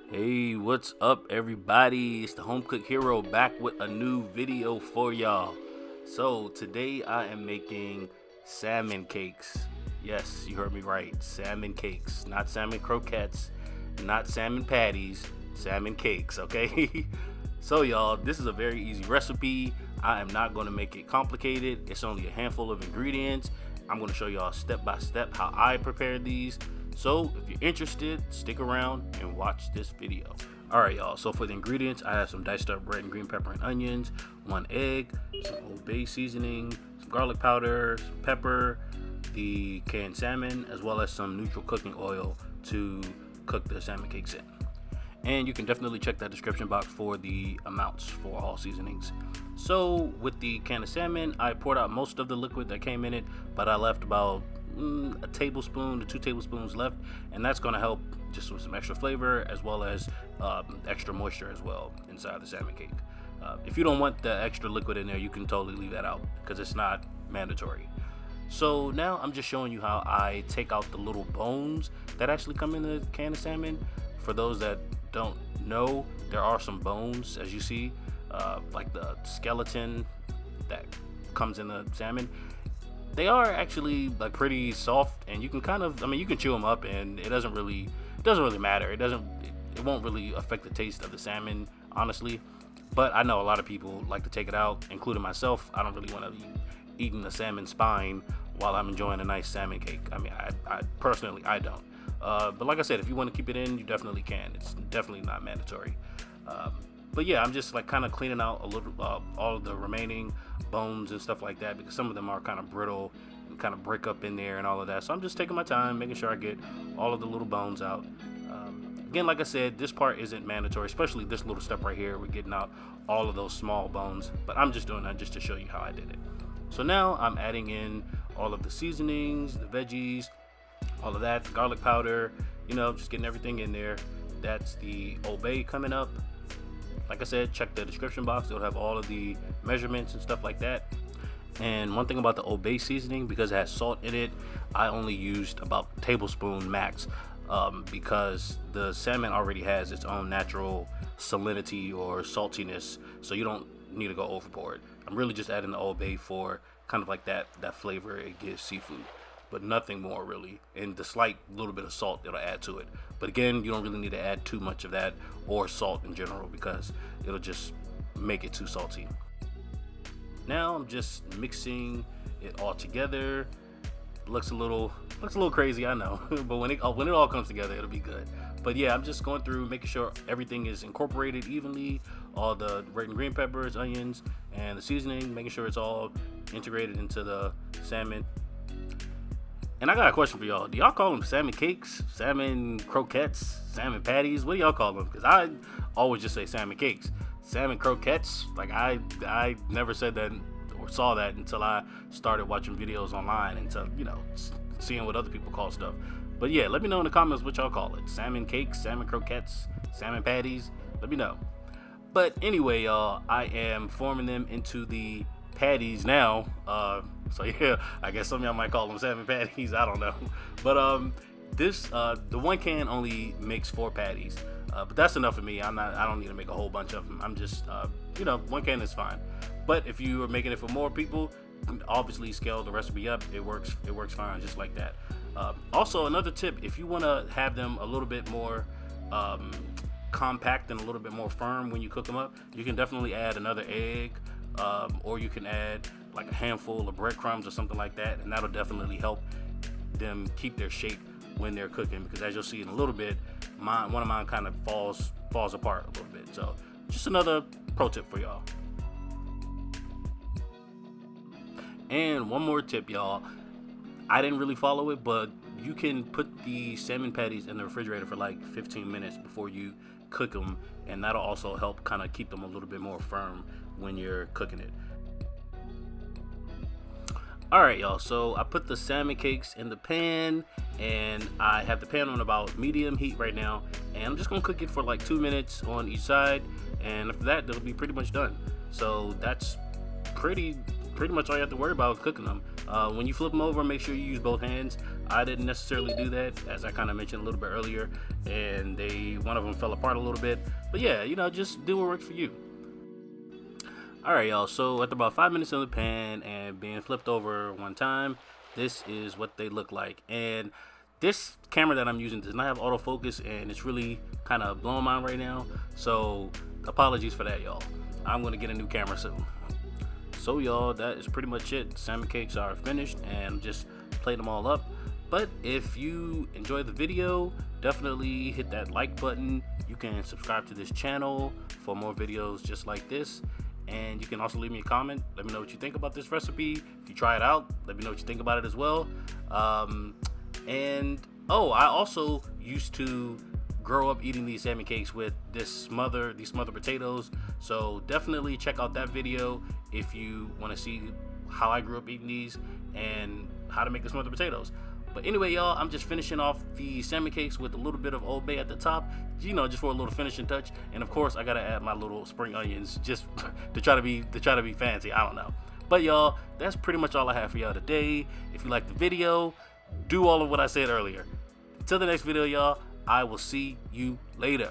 Hey, what's up, everybody? It's the Home Cook Hero back with a new video for y'all. So, today I am making salmon cakes. Yes, you heard me right. Salmon cakes, not salmon croquettes, not salmon patties, salmon cakes, okay? So, y'all, this is a very easy recipe. I am not going to make it complicated. It's only a handful of ingredients. I'm going to show y'all step by step how I prepare these. So if you're interested, stick around and watch this video. Alright y'all, so for the ingredients, I have some diced up red and green pepper and onions, 1 egg, some Old Bay seasoning, some garlic powder, some pepper, the canned salmon, as well as some neutral cooking oil to cook the salmon cakes in. And you can definitely check that description box for the amounts for all seasonings. So with the can of salmon, I poured out most of the liquid that came in it, but I left about a tablespoon to 2 tablespoons left, and that's going to help just with some extra flavor as well as extra moisture as well inside the salmon cake. If you don't want the extra liquid in there, you can totally leave that out because it's not mandatory. So now I'm just showing you how I take out the little bones that actually come in the can of salmon. For those that don't know, there are some bones, as you see, like the skeleton that comes in the salmon. They are actually like pretty soft, and you can you can chew them up, and it doesn't really matter. It won't really affect the taste of the salmon, honestly. But I know a lot of people like to take it out, including myself. I don't really want to be eating the salmon spine while I'm enjoying a nice salmon cake. I personally, I don't. But like I said, if you want to keep it in, you definitely can. It's definitely not mandatory. But yeah, I'm just like kind of cleaning out a little all of the remaining bones and stuff like that, because some of them are kind of brittle and kind of break up in there and all of that. So I'm just taking my time, making sure I get all of the little bones out. Again, like I said, this part isn't mandatory, especially this little step right here. We're getting out all of those small bones, but I'm just doing that just to show you how I did it. So now I'm adding in all of the seasonings, the veggies, all of that, the garlic powder, just getting everything in there. That's the Old Bay coming up. Like I said, check the description box. It'll have all of the measurements and stuff like that. And one thing about the Old Bay seasoning, because it has salt in it, I only used about a tablespoon max, because the salmon already has its own natural salinity or saltiness, so you don't need to go overboard. I'm really just adding the Old Bay for kind of like that flavor it gives seafood, but nothing more really, and the slight little bit of salt it'll add to it. But again, you don't really need to add too much of that or salt in general, because it'll just make it too salty. Now I'm just mixing it all together. Looks a little crazy, I know, but when it all comes together, it'll be good. But yeah, I'm just going through making sure everything is incorporated evenly, all the red and green peppers, onions, and the seasoning, making sure it's all integrated into the salmon. And I got a question for y'all. Do y'all call them salmon cakes, salmon croquettes, salmon patties? What do y'all call them? Because I always just say salmon cakes. Salmon croquettes, like I never said that or saw that until I started watching videos online and seeing what other people call stuff. But yeah, let me know in the comments what y'all call it. Salmon cakes, salmon croquettes, salmon patties. Let me know. But anyway, y'all, I am forming them into the patties now. So yeah, I guess some of y'all might call them salmon patties. I don't know. But the one can only makes 4 patties. But that's enough for me. I don't need to make a whole bunch of them. I'm just, one can is fine. But if you are making it for more people, obviously scale the recipe up. It works fine just like that. Also, another tip: if you want to have them a little bit more compact and a little bit more firm when you cook them up, you can definitely add another egg, or you can add like a handful of breadcrumbs or something like that, and that'll definitely help them keep their shape when they're cooking, because as you'll see in a little bit, one of mine kind of falls apart a little bit. So just another pro tip for y'all. And one more tip, y'all. I didn't really follow it, but you can put the salmon patties in the refrigerator for like 15 minutes before you cook them, and that'll also help kind of keep them a little bit more firm when you're cooking it. Alright y'all, so I put the salmon cakes in the pan, and I have the pan on about medium heat right now, and I'm just gonna cook it for like 2 minutes on each side, and after that they'll be pretty much done. So that's pretty much all you have to worry about cooking them. When you flip them over, make sure you use both hands. I didn't necessarily do that, as I kind of mentioned a little bit earlier, and one of them fell apart a little bit. But yeah, just do what works for you. All right, y'all. So after about 5 minutes in the pan and being flipped over one time, this is what they look like. And this camera that I'm using does not have autofocus, and it's really kind of blowing mine right now. So apologies for that, y'all. I'm gonna get a new camera soon. So y'all, that is pretty much it. Salmon cakes are finished, and just plate them all up. But if you enjoyed the video, definitely hit that like button. You can subscribe to this channel for more videos just like this. And you can also leave me a comment. Let me know what you think about this recipe. If you try it out, let me know what you think about it as well. I also used to grow up eating these salmon cakes with these smothered potatoes. So definitely check out that video if you want to see how I grew up eating these and how to make the smothered potatoes. But anyway, y'all, I'm just finishing off the salmon cakes with a little bit of Old Bay at the top, just for a little finishing touch. And of course, I gotta add my little spring onions just to try to be fancy. I don't know. But y'all, that's pretty much all I have for y'all today. If you like the video, do all of what I said earlier. Until the next video, y'all, I will see you later.